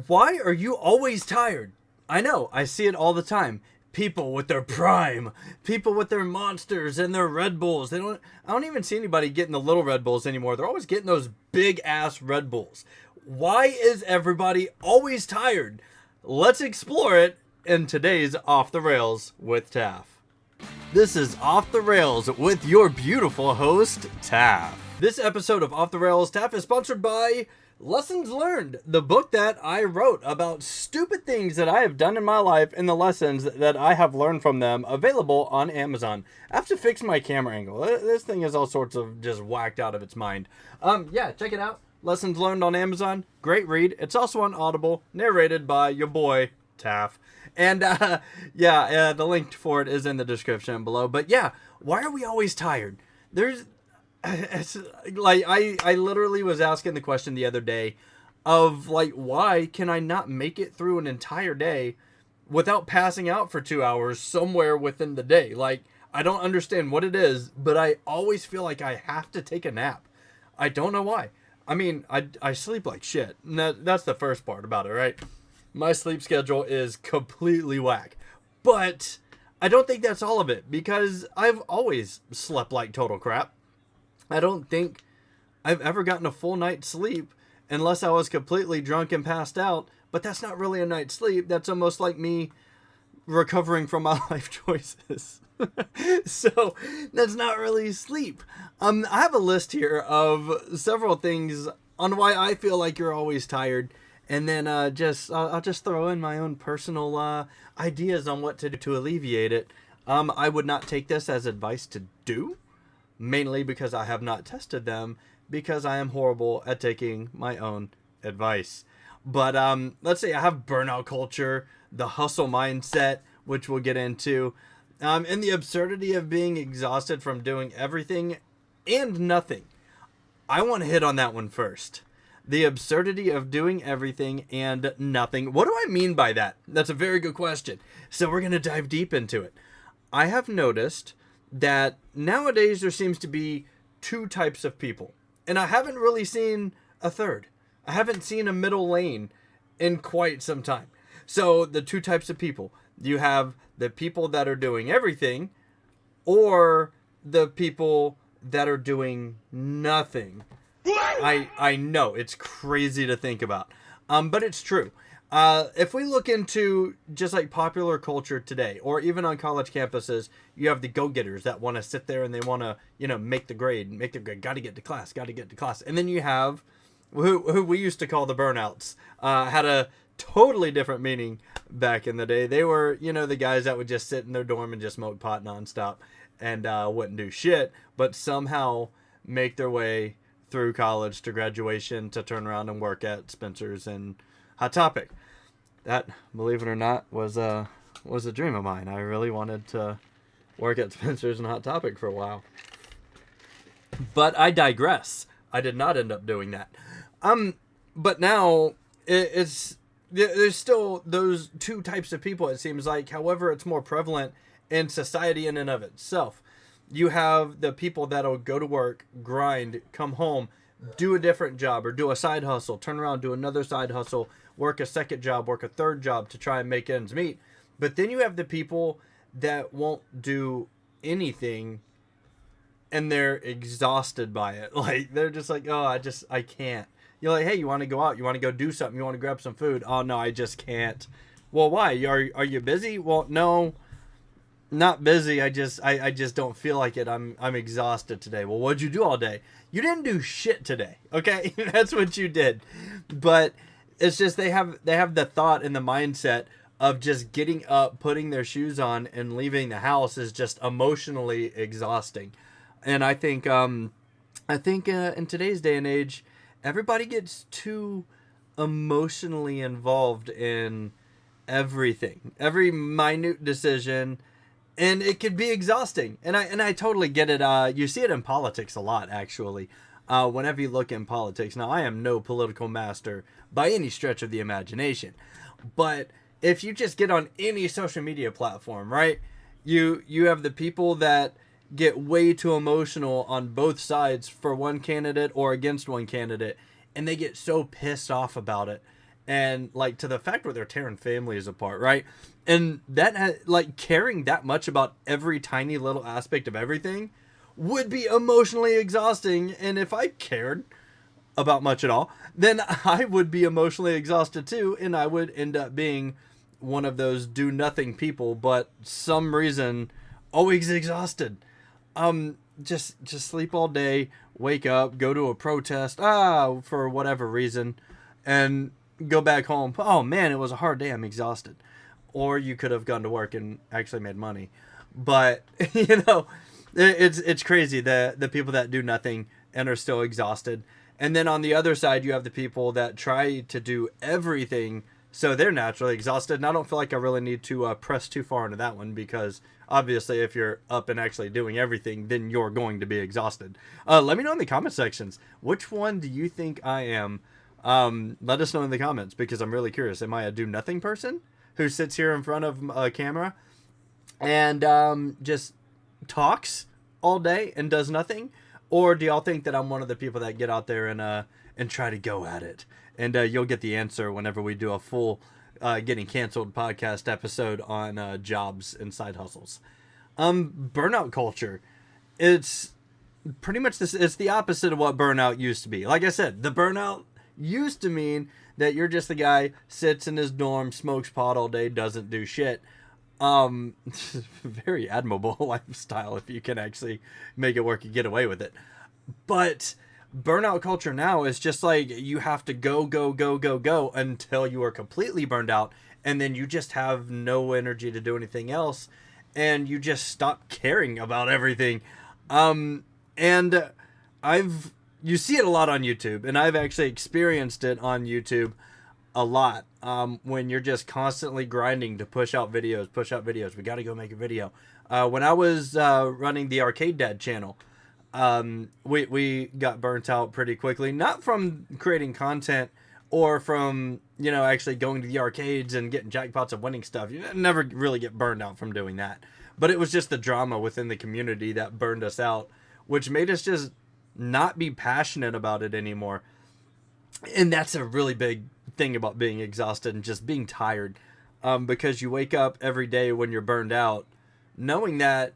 Why are you always tired? I know, I see it all the time. People with their prime, people with their monsters and their Red Bulls. I don't even see anybody getting the little Red Bulls anymore. They're always getting those big ass Red Bulls. Why is everybody always tired? Let's explore it in today's Off the Rails with Taff. This is Off the Rails with your beautiful host, Taff. This episode of Off the Rails Taff is sponsored by Lessons Learned, the book that I wrote about stupid things that I have done in my life and the lessons that I have learned from them, available on Amazon. I have to fix my camera angle. This thing is all sorts of just whacked out of its mind. Yeah, check it out. Lessons Learned on Amazon. Great read. It's also on Audible, narrated by your boy, Taff. And the link for it is in the description below. But yeah, why are we always tired? It's like I literally was asking the question the other day of like, why can I not make it through an entire day without passing out for 2 hours somewhere within the day? Like, I don't understand what it is, but I always feel like I have to take a nap. I don't know why. I mean, I sleep like shit. And that's the first part about it, right? My sleep schedule is completely whack. But I don't think that's all of it, because I've always slept like total crap. I don't think I've ever gotten a full night's sleep unless I was completely drunk and passed out. But that's not really a night's sleep. That's almost like me recovering from my life choices. So that's not really sleep. I have a list here of several things on why I feel like you're always tired. And then I'll just throw in my own personal ideas on what to do to alleviate it. I would not take this as advice to do. Mainly because I have not tested them, because I am horrible at taking my own advice. But let's say I have burnout culture, the hustle mindset, which we'll get into, and the absurdity of being exhausted from doing everything and nothing. I want to hit on that one first. The absurdity of doing everything and nothing. What do I mean by that? That's a very good question. So we're going to dive deep into it. I have noticed that nowadays there seems to be two types of people. And I haven't really seen a third. I haven't seen a middle lane in quite some time. So the two types of people. You have the people that are doing everything, or the people that are doing nothing. I know, it's crazy to think about. But it's true. If we look into just like popular culture today, or even on college campuses, you have the go-getters that want to sit there and they want to, make the grade, got to get to class. And then you have who we used to call the burnouts, had a totally different meaning back in the day. They were, the guys that would just sit in their dorm and just smoke pot nonstop and wouldn't do shit, but somehow make their way through college to graduation to turn around and work at Spencer's and Hot Topic. That, believe it or not, was a dream of mine. I really wanted to work at Spencer's and Hot Topic for a while. But I digress. I did not end up doing that. But now there's still those two types of people, it seems like. However, it's more prevalent in society in and of itself. You have the people that'll go to work, grind, come home, do a different job or do a side hustle, turn around, do another side hustle, work a second job, work a third job to try and make ends meet. But then you have the people that won't do anything and they're exhausted by it. Like, they're just like, oh, I can't. You're like, hey, you want to go out? You want to go do something? You want to grab some food? Oh, no, I just can't. Well, why? Are you busy? Well, no, not busy. I just don't feel like it. I'm exhausted today. Well, what'd you do all day? You didn't do shit today. Okay. That's what you did. But it's just, they have the thought and the mindset of just getting up, putting their shoes on and leaving the house is just emotionally exhausting. And I think in today's day and age, everybody gets too emotionally involved in everything, every minute decision. And it could be exhausting. And I totally get it. You see it in politics a lot, actually. Whenever you look in politics. Now, I am no political master by any stretch of the imagination. But if you just get on any social media platform, right? You have the people that get way too emotional on both sides for one candidate or against one candidate. And they get so pissed off about it. and like to the fact where they're tearing families apart, right? And that like caring that much about every tiny little aspect of everything would be emotionally exhausting. And if I cared about much at all, then I would be emotionally exhausted too, and I would end up being one of those do nothing people, but some reason always exhausted. Just sleep all day, wake up, go to a protest, for whatever reason, and go back home. Oh man, it was a hard day. I'm exhausted. Or you could have gone to work and actually made money. But it's crazy the people that do nothing and are still exhausted. And then on the other side, you have the people that try to do everything, so they're naturally exhausted. And I don't feel like I really need to press too far into that one, because obviously if you're up and actually doing everything, then you're going to be exhausted. Let me know in the comment sections, which one do you think I am? Let us know in the comments, because I'm really curious. Am I a do nothing person who sits here in front of a camera and just talks all day and does nothing? Or do y'all think that I'm one of the people that get out there and try to go at it? And you'll get the answer whenever we do a full getting canceled podcast episode on jobs and side hustles. Burnout culture. It's pretty much this. It's the opposite of what burnout used to be. Like I said, the burnout used to mean that you're just the guy, sits in his dorm, smokes pot all day, doesn't do shit. Very admirable lifestyle if you can actually make it work and get away with it. But burnout culture now is just like you have to go until you are completely burned out, and then you just have no energy to do anything else, and you just stop caring about everything. And you see it a lot on YouTube, and I've actually experienced it on YouTube a lot. When you're just constantly grinding to push out videos. We got to go make a video. When I was running the Arcade Dad channel, we got burnt out pretty quickly, not from creating content or from, actually going to the arcades and getting jackpots and winning stuff. You never really get burned out from doing that. But it was just the drama within the community that burned us out, which made us just not be passionate about it anymore. And that's a really big thing about being exhausted and just being tired, because you wake up every day when you're burned out knowing that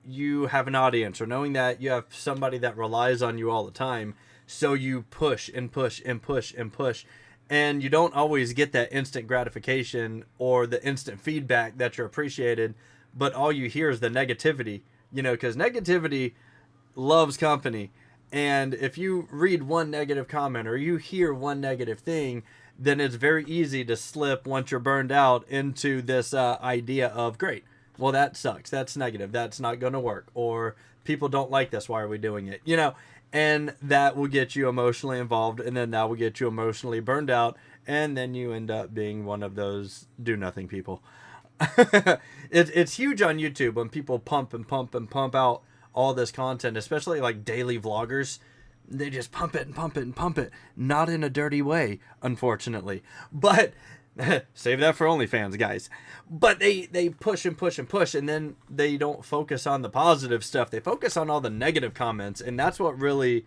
you have an audience, or knowing that you have somebody that relies on you all the time, so you push and push and push and push, and you don't always get that instant gratification or the instant feedback that you're appreciated, but all you hear is the negativity, because negativity loves company. And if you read one negative comment or you hear one negative thing, then it's very easy to slip, once you're burned out, into this idea of, great, well, that sucks. That's negative. That's not going to work. Or people don't like this. Why are we doing it? And that will get you emotionally involved, and then that will get you emotionally burned out, and then you end up being one of those do nothing people. It's huge on YouTube when people pump and pump and pump out all this content, especially like daily vloggers. They just pump it and pump it and pump it. Not in a dirty way, unfortunately. But save that for OnlyFans, guys. But they push and push and push, and then they don't focus on the positive stuff. They focus on all the negative comments, and that's what really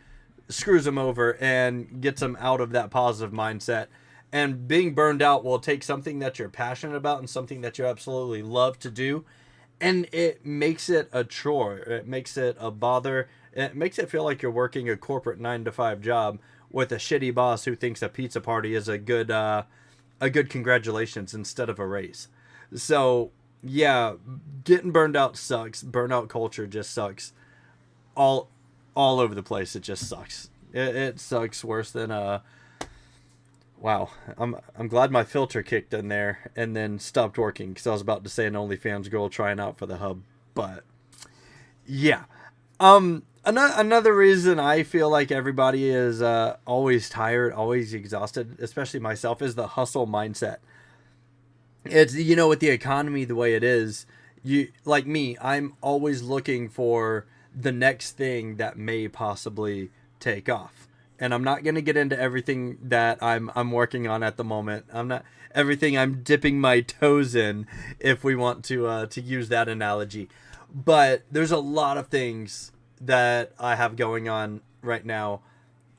screws them over and gets them out of that positive mindset. And being burned out will take something that you're passionate about and something that you absolutely love to do, and it makes it a chore. It makes it a bother. It makes it feel like you're working a corporate 9-to-5 job with a shitty boss who thinks a pizza party is a good congratulations instead of a raise. So yeah, getting burned out sucks. Burnout culture just sucks. All over the place. It just sucks. It sucks worse than wow. I'm glad my filter kicked in there and then stopped working, because I was about to say an OnlyFans girl trying out for the hub. But yeah. Another reason I feel like everybody is always tired, always exhausted, especially myself, is the hustle mindset. It's, with the economy the way it is, like me, I'm always looking for the next thing that may possibly take off. And I'm not going to get into everything that I'm working on at the moment. I'm not everything I'm dipping my toes in, if we want to use that analogy. But there's a lot of things that I have going on right now,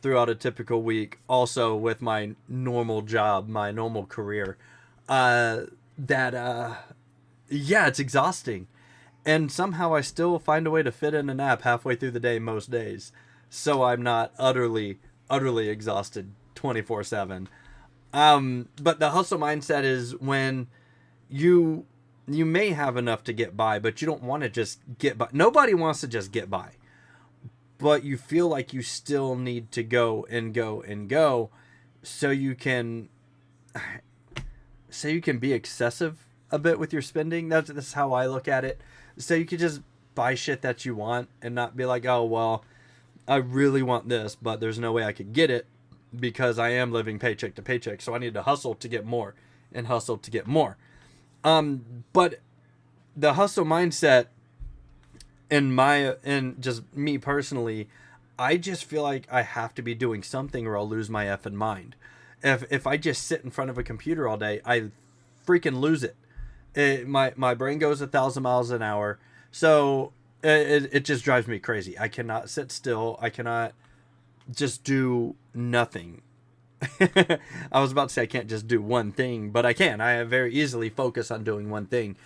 throughout a typical week, also with my normal job, my normal career, that yeah, it's exhausting. And somehow I still find a way to fit in a nap halfway through the day most days. So I'm not utterly exhausted 24/7. But the hustle mindset is when you you may have enough to get by, but you don't want to just get by. Nobody wants to just get by. But you feel like you still need to go and go and go so you can be excessive a bit with your spending. That's how I look at it. So you could just buy shit that you want and not be like, oh well, I really want this, but there's no way I could get it because I am living paycheck to paycheck. So I need to hustle to get more and hustle to get more. But the hustle mindset in just me personally, I just feel like I have to be doing something or I'll lose my effing mind. If I just sit in front of a computer all day, I freaking lose it. My brain goes 1,000 miles an hour. So it just drives me crazy. I cannot sit still. I cannot just do nothing. I was about to say I can't just do one thing, but I can. I very easily focus on doing one thing,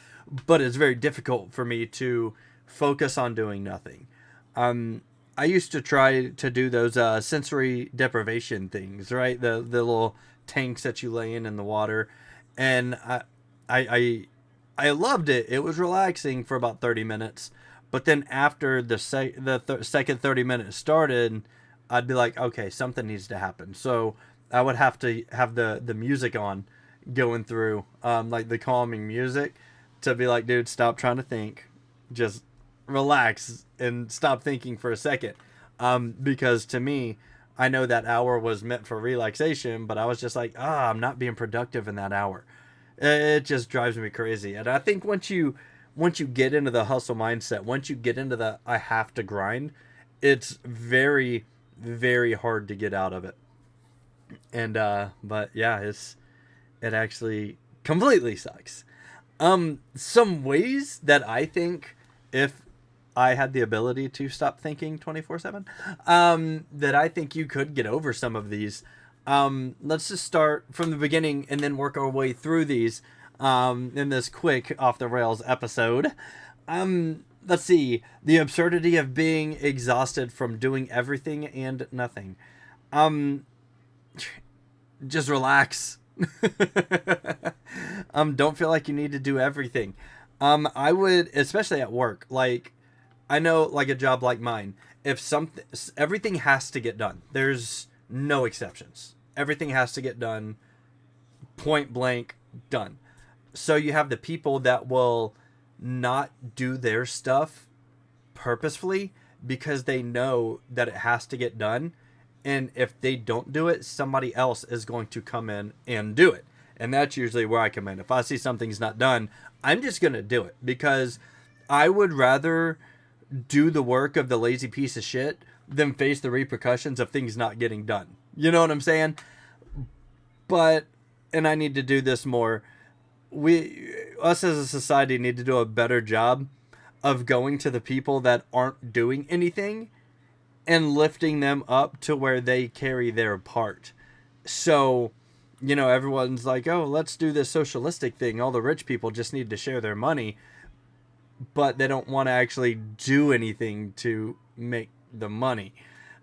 but it's very difficult for me to focus on doing nothing. I used to try to do those sensory deprivation things, right? The little tanks that you lay in the water, and I loved it. It was relaxing for about 30 minutes, but then after the second 30 minutes started, I'd be like, okay, something needs to happen. So I would have to have the music on going through, like the calming music to be like, dude, stop trying to think. Just relax and stop thinking for a second. Because to me, I know that hour was meant for relaxation, but I was just like, I'm not being productive in that hour. It just drives me crazy. And I think once you get into the hustle mindset, once you get into the I have to grind, it's very, very hard to get out of it. And but yeah, it actually completely sucks. Some ways that I think, if I had the ability to stop thinking 24/7, that I think you could get over some of these. Let's just start from the beginning and then work our way through these in this quick off the rails episode. Let's see. The absurdity of being exhausted from doing everything and nothing. Just relax. Don't feel like you need to do everything. I would, especially at work, like, I know, like a job like mine, if everything has to get done. There's no exceptions. Everything has to get done, point blank, done. So you have the people that will not do their stuff purposefully because they know that it has to get done. And if they don't do it, somebody else is going to come in and do it. And that's usually where I come in. If I see something's not done, I'm just going to do it because I would rather do the work of the lazy piece of shit than face the repercussions of things not getting done. You know what I'm saying? But, and I need to do this more. Us as a society need to do a better job of going to the people that aren't doing anything and lifting them up to where they carry their part. So, everyone's like, oh, let's do this socialistic thing. All the rich people just need to share their money, but they don't want to actually do anything to make the money.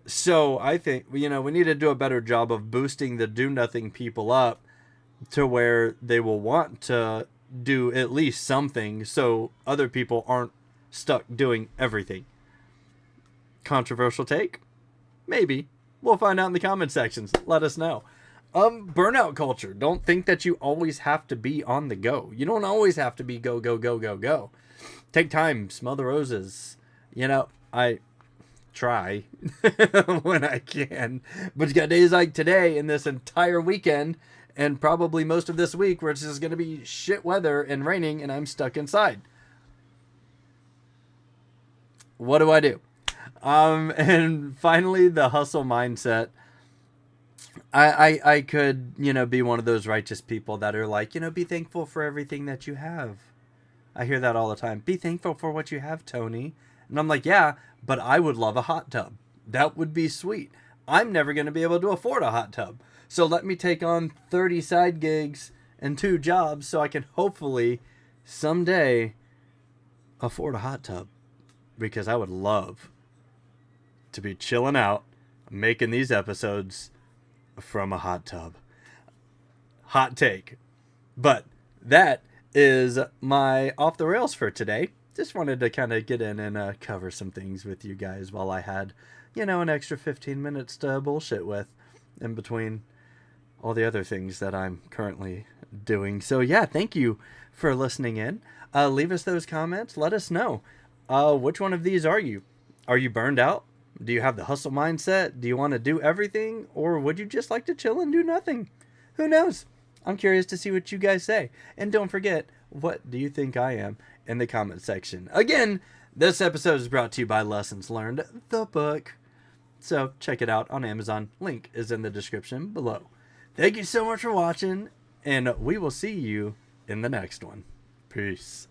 So I think, we need to do a better job of boosting the do-nothing people up to where they will want to do at least something so other people aren't stuck doing everything. Controversial take? Maybe. We'll find out in the comment sections. Let us know. Burnout culture. Don't think that you always have to be on the go. You don't always have to be go, go, go, go, go. Take time. Smell the roses. I try when I can. But you got days like today and this entire weekend and probably most of this week where it's just going to be shit weather and raining and I'm stuck inside. What do I do? And finally, the hustle mindset. I could, be one of those righteous people that are like, be thankful for everything that you have. I hear that all the time. Be thankful for what you have, Tony. And I'm like, yeah, but I would love a hot tub. That would be sweet. I'm never going to be able to afford a hot tub. So let me take on 30 side gigs and 2 jobs so I can hopefully someday afford a hot tub. Because I would love to be chilling out making these episodes from a hot tub. Hot take. But that is my off the rails for today. Just wanted to kind of get in and cover some things with you guys while I had, an extra 15 minutes to bullshit with in between all the other things that I'm currently doing. So yeah, thank you for listening in. Leave us those comments. Let us know. Which one of these are you? Are you burned out? Do you have the hustle mindset? Do you want to do everything? Or would you just like to chill and do nothing? Who knows? I'm curious to see what you guys say. And don't forget, what do you think I am in the comment section? Again, this episode is brought to you by Lessons Learned, the book. So check it out on Amazon. Link is in the description below. Thank you so much for watching, and we will see you in the next one. Peace.